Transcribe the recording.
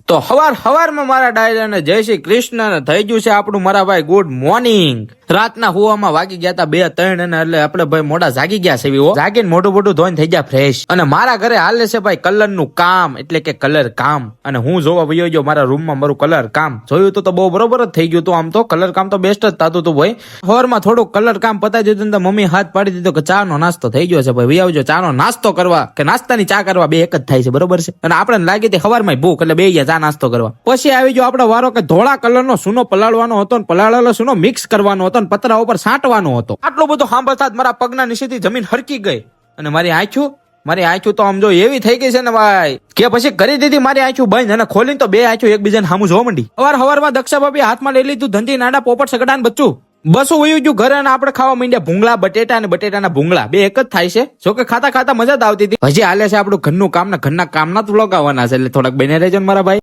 તો હવારમાં મારા ડાયરાને જય શ્રી કૃષ્ણ ને થઈ ગયું છે આપણું મારા ભાઈ ગુડ મોર્નિંગ. રાતના હુવામાં વાગી ગયા હતા 2-3 અને એટલે આપણે ભાઈ મોડા જાગી ગયા છે. જાગીને મોટું ધોઈને થઈ ગયા ફ્રેશ. અને મારા ઘરે હાલે છે ભાઈ કલર નું કામ, એટલે કે કલર કામ. અને હું જોવા વયો ગયો મારા રૂમમાં મારું કલર કામ જોયું તો બહુ બરોબર જ થઈ ગયું હતું. આમ તો કલર કામ તો બેસ્ટ જ થતું હતું ભાઈ. સવારમાં થોડું કલર કામ પતાવી દીધું તો મમ્મી હાથ પાડી દીધો કે ચા નો નાસ્તો થઈ ગયો છે ભાઈ, વી આવજો ચા નો નાસ્તો કરવા કે નાસ્તાની ચા કરવા, બે એક જ થાય છે બરોબર છે. અને આપણે લાગી હતી સવારમાં ભૂખ એટલે બે ગયા ચા નાસ્તો કરવા. પછી આવી ગયો આપણો વારો કે ધોળા કલર નો સૂનો પલાળવાનો હતો, પલાળેલો સૂનો મિક્સ કરવાનો હતો, પતરા ઉપર છાંટવાનો હતો. આટલું બધું સાંભળતા મારા પગના નીચેથી જમીન હરકી ગઈ. અને મારી આંખું તો આમ જો એવી થઈ ગઈ છે ને ભાઈ કે પછી કરી દીધી મારી આંખું બંધ અને ખોલીને તો બે આંખું એકબીજાને સામું જોવા માંડી. સવારમાં દક્ષા ભાભી હાથમાં લઈ લીધું ધંધી નાડા પોપટ સગડા બચ્ચું બસું વયું ગયું ઘરે. અને આપણે ખાવા માંડ્યા ભૂંગળા બટેટા અને બટેટાના ભૂંગળા, બે એક જ થાય છે. જોકે ખાતા મજા જ આવતી હતી. હજી હાલે છે આપણું ઘરનું કામ ને ઘરના કામના જ વ્લોગ આવવાના છે, એટલે થોડાક બને રહેજો મારા ભાઈ.